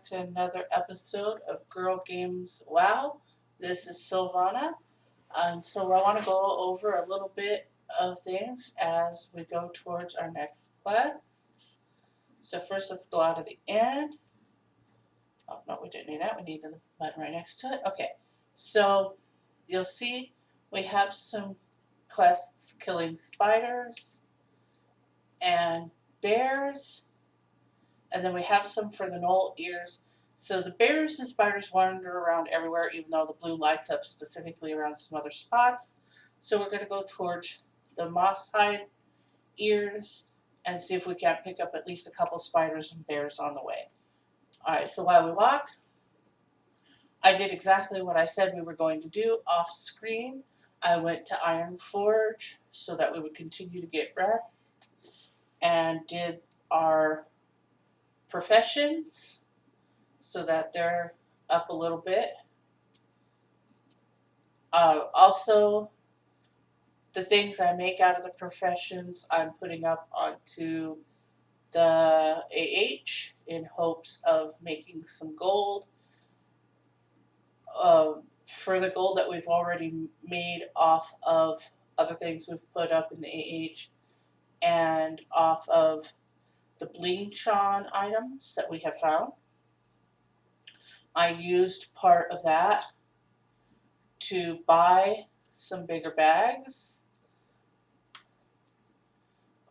back to another episode of Girl Games Wow. This is Silvana, and so I want to go over a little bit of things as we go towards our next quests. So first, let's go out of the end. Oh no, we didn't need that. We need the button right next to it. Okay, so you'll see we have some quests killing spiders and bears. And then we have some for the knoll ears. So the bears and spiders wander around everywhere, even though the blue lights up specifically around some other spots. So we're going to go towards the moss hide ears and see if we can't pick up at least a couple spiders and bears on the way. Alright, so while we walk, I did exactly what I said we were going to do off screen. I went to Iron Forge so that we would continue to get rest and did our professions so that they're up a little bit. Also, the things I make out of the professions I'm putting up onto the AH in hopes of making some gold. For the gold that we've already made off of other things we've put up in the AH and off of the bling Sean items that we have found. I used part of that to buy some bigger bags.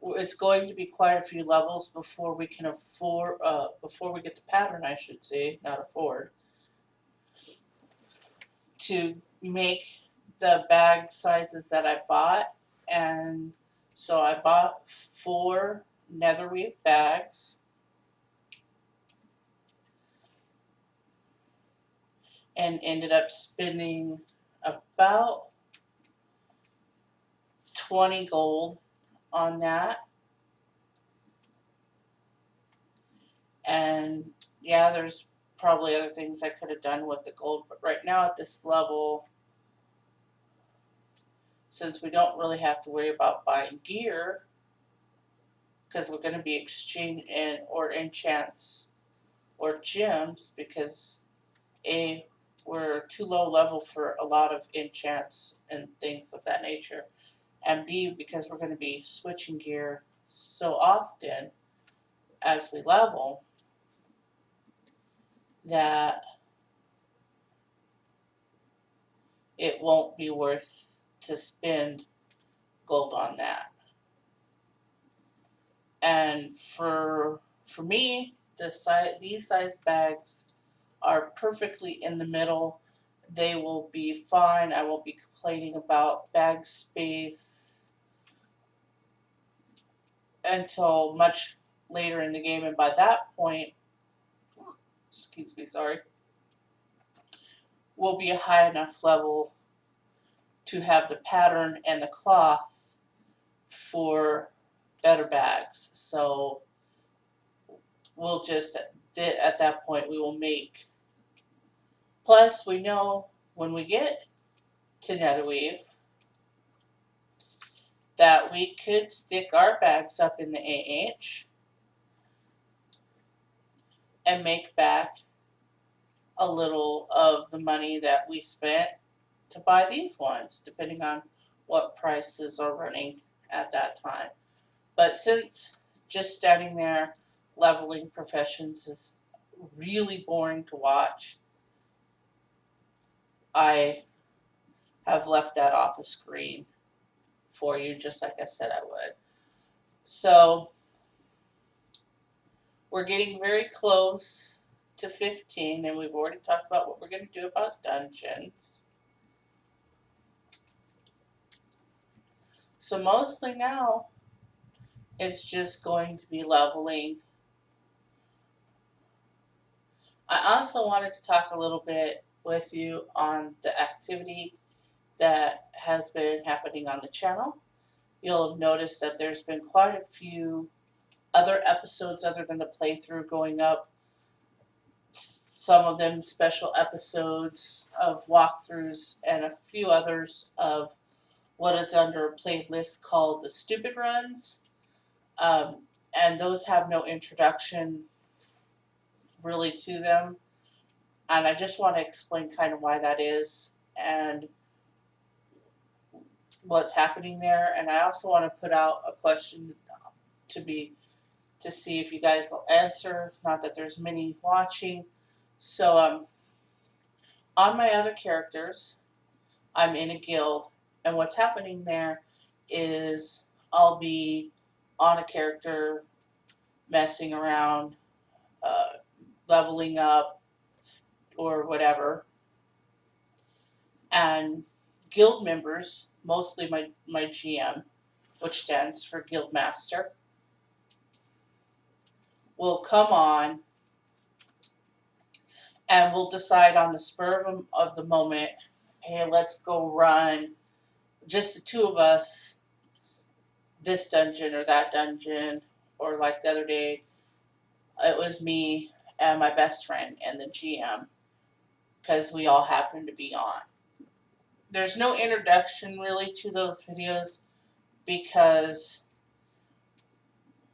It's going to be quite a few levels before we can afford, before we get the pattern, I should say, not afford, to make the bag sizes that I bought. And so I bought 4 netherweave bags. And ended up spending about 20 gold on that. And yeah, there's probably other things I could have done with the gold, but right now at this level, since we don't really have to worry about buying gear, because we're going to be exchanging or enchants or gems, because we're too low level for a lot of enchants and things of that nature, and B, because we're going to be switching gear so often as we level that it won't be worth to spend gold on that. And for me, these size bags are perfectly in the middle. They will be fine. I won't be complaining about bag space until much later in the game, and by that point, excuse me, sorry, will be a high enough level to have the pattern and the cloth for better bags. So we'll just, at that point, we will make. Plus, we know when we get to Netherweave that we could stick our bags up in the AH and make back a little of the money that we spent to buy these ones, depending on what prices are running at that time. But since just standing there leveling professions is really boring to watch, I have left that off the screen for you, just like I said I would. So we're getting very close to 15, and we've already talked about what we're going to do about dungeons. So mostly now, it's just going to be leveling. I also wanted to talk a little bit with you on the activity that has been happening on the channel. You'll have noticed that there's been quite a few other episodes other than the playthrough going up. Some of them special episodes of walkthroughs and a few others of what is under a playlist called the Stupid Runs. And those have no introduction really to them. And I just want to explain kind of why that is and what's happening there. And I also want to put out a question to see if you guys will answer. Not that there's many watching. So on my other characters, I'm in a guild, and what's happening there is I'll be on a character, messing around, uh, leveling up, or whatever, and guild members, mostly my GM, which stands for Guild Master, will come on and we'll decide on the spur of the moment, hey, let's go run, just the two of us, this dungeon or that dungeon, or like the other day, it was me and my best friend and the GM, because we all happened to be on. There's no introduction really to those videos because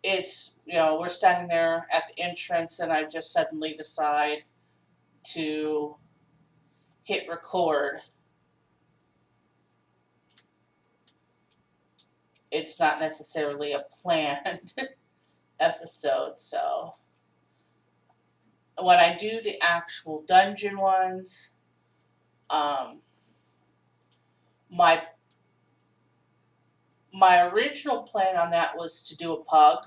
it's, we're standing there at the entrance and I just suddenly decide to hit record. It's not necessarily a planned episode. So when I do the actual dungeon ones, my original plan on that was to do a pug.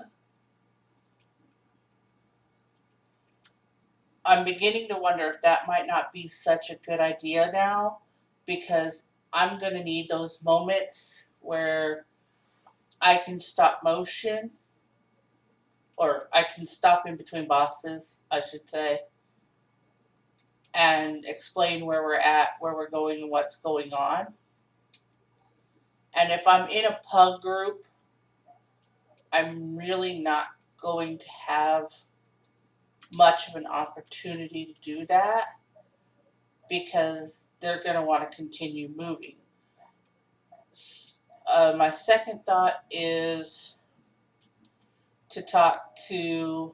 I'm beginning to wonder if that might not be such a good idea now, because I'm going to need those moments where I can stop motion, or I can stop in between bosses, I should say, and explain where we're at, where we're going, and what's going on. And if I'm in a pug group, I'm really not going to have much of an opportunity to do that, because they're going to want to continue moving. My second thought is to talk to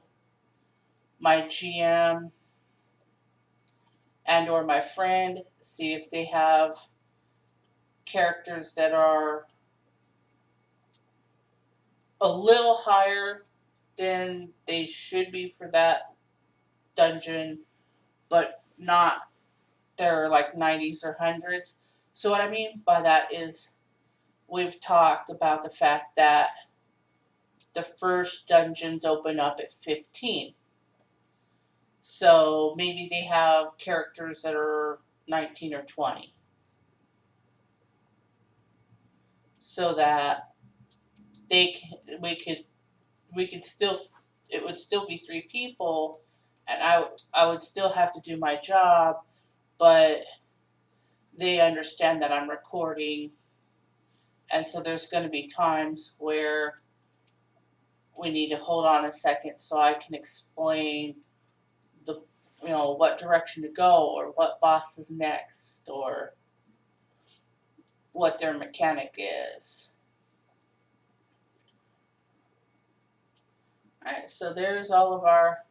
my GM and or my friend, see if they have characters that are a little higher than they should be for that dungeon, but not they're like 90s or 100s. So what I mean by that is we've talked about the fact that the first dungeons open up at 15. So maybe they have characters that are 19 or 20. So that we could still, it would still be 3 people, and I would still have to do my job, but they understand that I'm recording, and so there's going to be times where we need to hold on a second so I can explain the, what direction to go, or what boss is next, or what their mechanic is. Alright, so there's all of our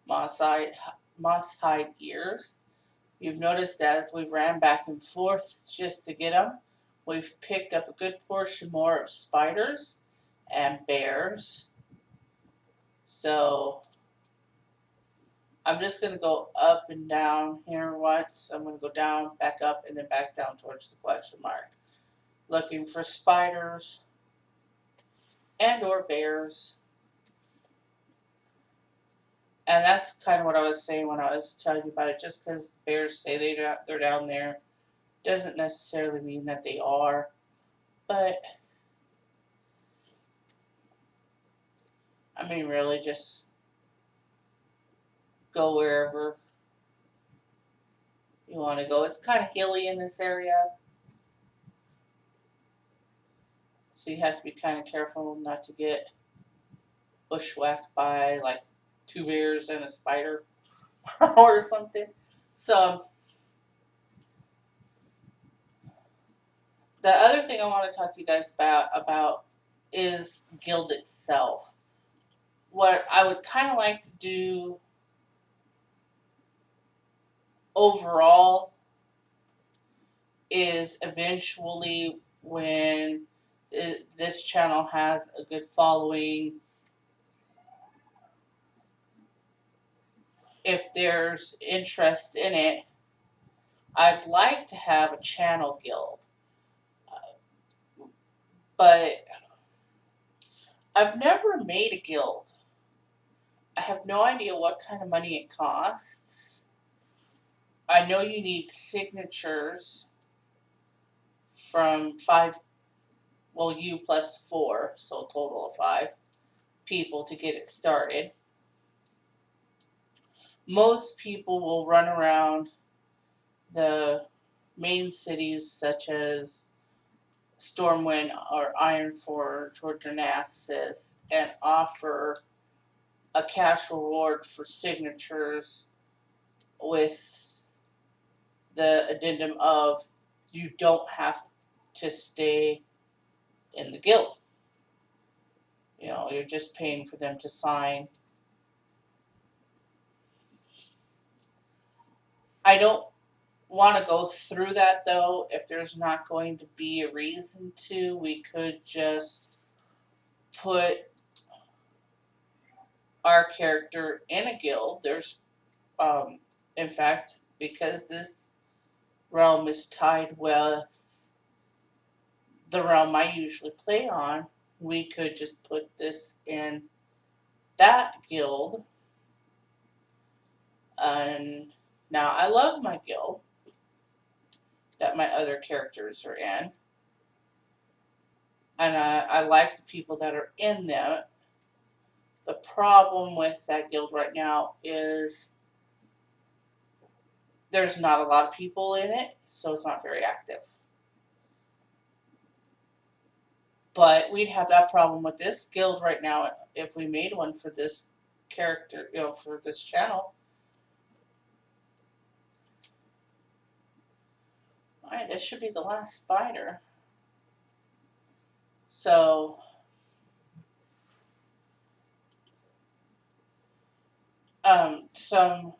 moss hide ears. You've noticed as we've ran back and forth just to get them, we've picked up a good portion more of spiders and bears. So I'm just going to go up and down here once. I'm going to go down, back up, and then back down towards the question mark, looking for spiders and or bears. And that's kind of what I was saying when I was telling you about it. Just because bears say they're down there doesn't necessarily mean that they are. But, I mean, really just go wherever you want to go. It's kind of hilly in this area, so you have to be kind of careful not to get bushwhacked by like 2 bears and a spider or something. So the other thing I want to talk to you guys about is guild itself. What I would kind of like to do overall is eventually when this channel has a good following, if there's interest in it, I'd like to have a channel guild. But I've never made a guild. I have no idea what kind of money it costs. I know you need signatures from you plus 4, so a total of 5 people to get it started. Most people will run around the main cities such as Stormwind or Ironforge or Dranaxis and offer a cash reward for signatures with the addendum of you don't have to stay in the guild. You know, you're just paying for them to sign. I don't want to go through that though. If there's not going to be a reason to, we could just put our character in a guild. There's, in fact, because this realm is tied with the realm I usually play on, we could just put this in that guild. And now I love my guild that my other characters are in. And I like the people that are in them. The problem with that guild right now is there's not a lot of people in it, so it's not very active. But we'd have that problem with this guild right now if we made one for this character, for this channel. Alright, this should be the last spider. So, some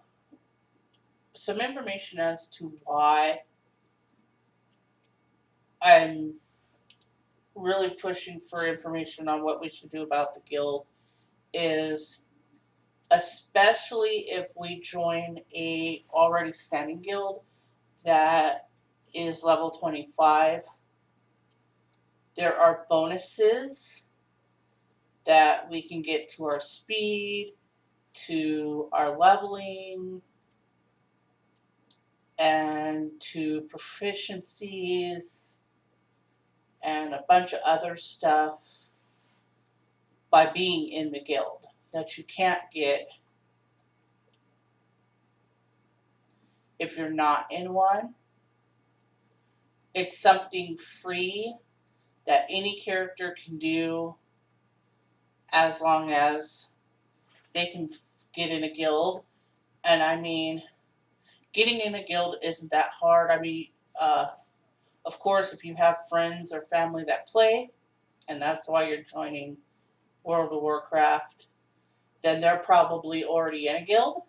information as to why I'm really pushing for information on what we should do about the guild is, especially if we join a already standing guild that is level 25, there are bonuses that we can get to our speed, to our leveling, and to proficiencies, and a bunch of other stuff by being in the guild that you can't get if you're not in one. It's something free that any character can do as long as they can get in a guild. And I mean, getting in a guild isn't that hard. I mean, of course, if you have friends or family that play, and that's why you're joining World of Warcraft, then they're probably already in a guild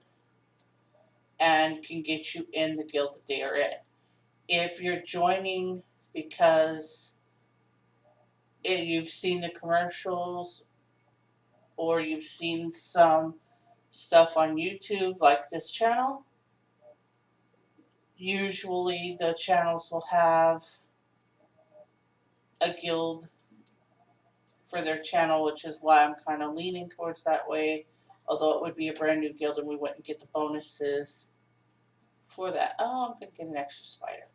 and can get you in the guild that they are in. If you're joining because you've seen the commercials or you've seen some stuff on YouTube like this channel, usually the channels will have a guild for their channel, which is why I'm kind of leaning towards that way, although it would be a brand new guild and we wouldn't get the bonuses for that. Oh, I'm going to get an extra spider.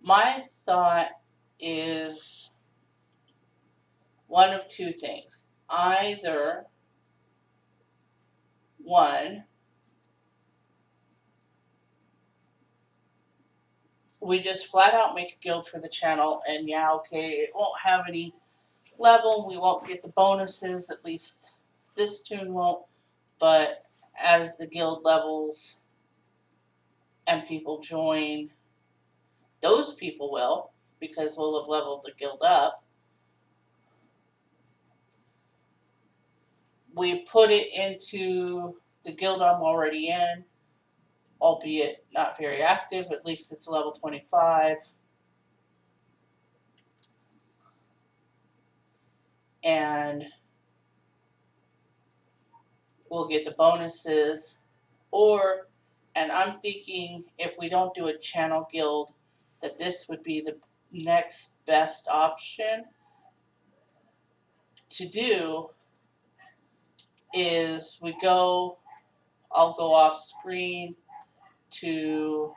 My thought is one of two things. Either, one, we just flat out make a guild for the channel, and yeah, okay, it won't have any level, we won't get the bonuses, at least this tune won't, but as the guild levels and people join, those people will, because we'll have leveled the guild up. we put it into the guild I'm already in, albeit not very active, at least it's level 25. And we'll get the bonuses. Or, and I'm thinking if we don't do a channel guild, that this would be the next best option to do is I'll go off screen to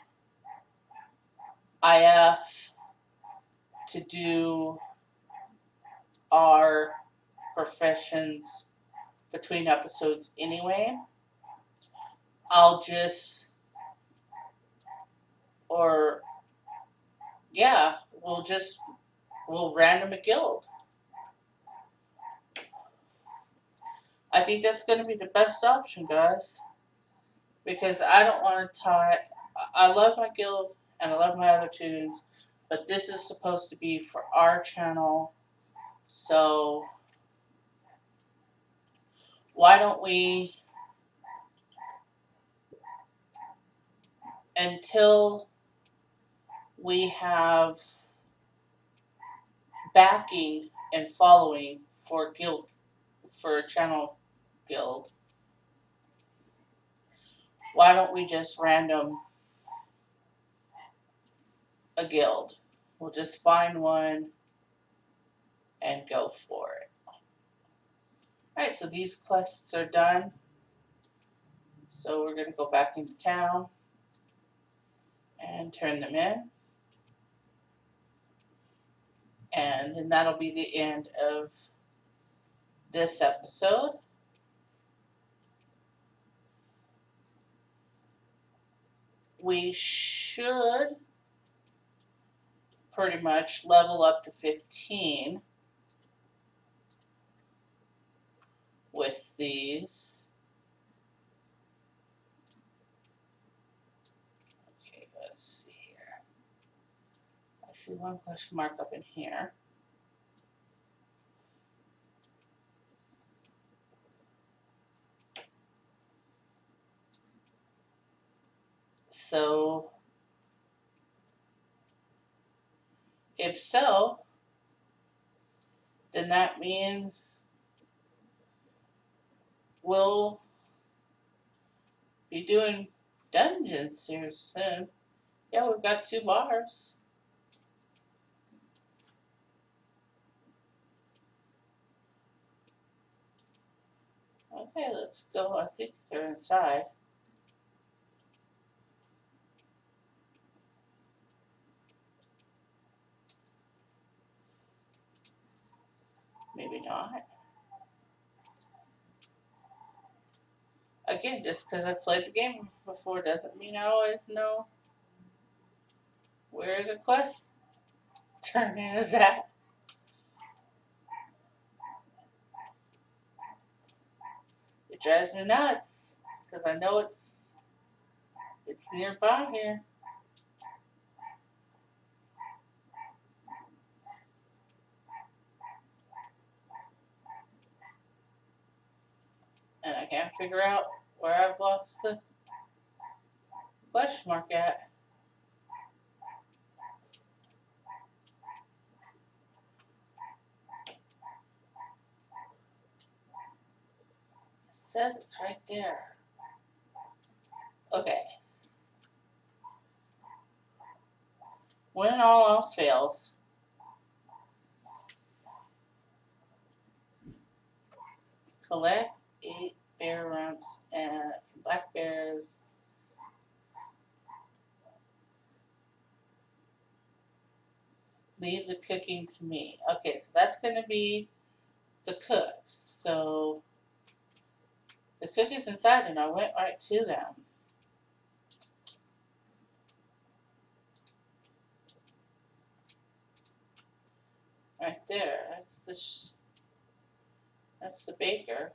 IF to do our professions between episodes anyway. I'll just, or yeah, we'll random a guild. I think that's going to be the best option, guys, because I don't want to tie. I love my guild and I love my other tunes, but this is supposed to be for our channel, so why don't we, until we have backing and following for a channel guild, why don't we just random a guild? We'll just find one and go for it. Alright, so these quests are done. So we're going to go back into town and turn them in. And then that'll be the end of this episode. We should pretty much level up to 15 with these. Okay, let's see here. I see one question mark up in here. So, if so, then that means we'll be doing dungeons here soon. Yeah, we've got 2 bars. Okay, let's go. I think they're inside. Maybe not. Again, just because I've played the game before doesn't mean I always know where the quest turn is at. It drives me nuts because I know it's nearby here. And I can't figure out where I've lost the question mark at. It says it's right there. Okay. When all else fails, collect 8 bear rumps and black bears. Leave the cooking to me. Okay, so that's going to be the cook. So the cook is inside and I went right to them. Right there. That's the baker.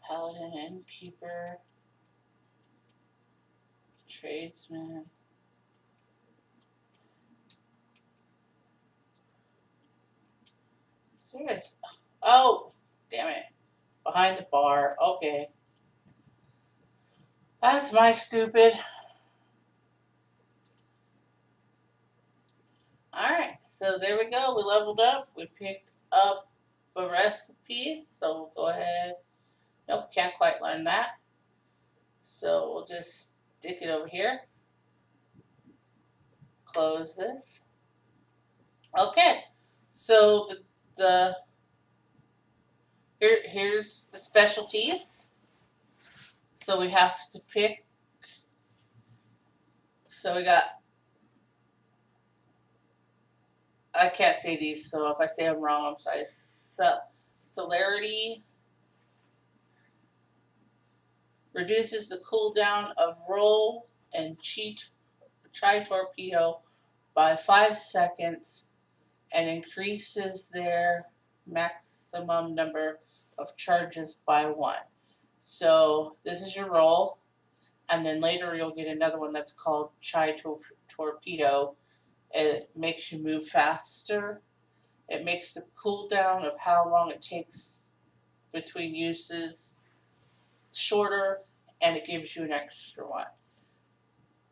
Paladin, innkeeper, tradesman. Serious. Oh, damn it. Behind the bar. Okay. That's my stupid. Alright, so there we go. We leveled up. We picked up a recipe. So we'll go ahead. Nope, can't quite learn that. So we'll just stick it over here. Close this. Okay, so here's the specialties. So we have to pick. So we got. I can't say these, so if I say them wrong, I'm sorry. Celerity reduces the cooldown of roll and chai torpedo by 5 seconds and increases their maximum number of charges by 1. So this is your roll, and then later you'll get another one that's called chai torpedo. It makes you move faster. It makes the cooldown of how long it takes between uses shorter, and it gives you an extra one.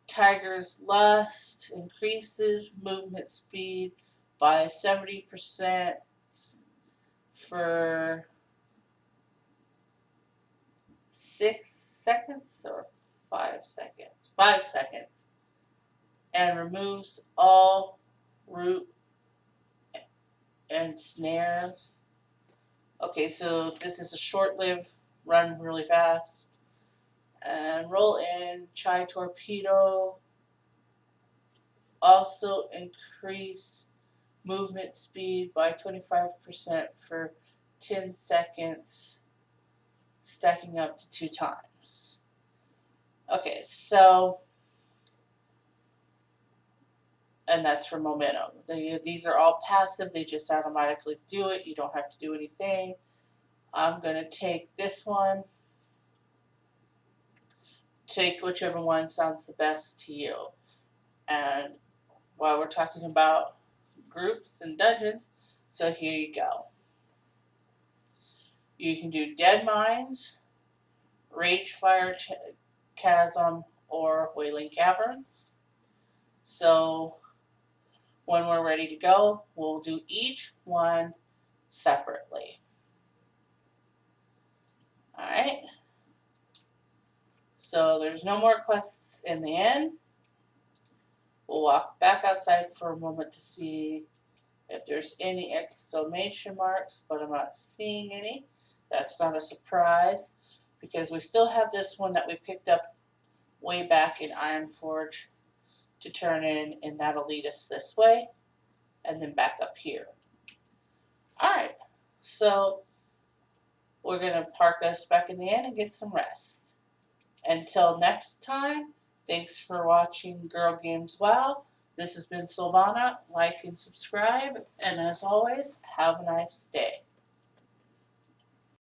Tiger's Lust increases movement speed by 70% for 6 seconds or 5 seconds. 5 seconds. And removes all root and snares. Okay, so this is a short-lived, run really fast. And roll in chai torpedo. Also increase movement speed by 25% for 10 seconds, stacking up to 2 times. Okay, so, and that's for momentum. These are all passive, they just automatically do it. You don't have to do anything. I'm going to take this one. Take whichever one sounds the best to you. And while we're talking about groups and dungeons, so here you go. You can do Dead Mines, Ragefire Chasm, or Wailing Caverns. So when we're ready to go, we'll do each one separately. Alright. So there's no more quests in the inn. We'll walk back outside for a moment to see if there's any exclamation marks, but I'm not seeing any. That's not a surprise because we still have this one that we picked up way back in Ironforge to turn in, and that'll lead us this way and then back up here. Alright, so we're going to park us back in the inn and get some rest. Until next time, thanks for watching Girl Games WoW. This has been Sylvana. Like and subscribe, and as always, have a nice day.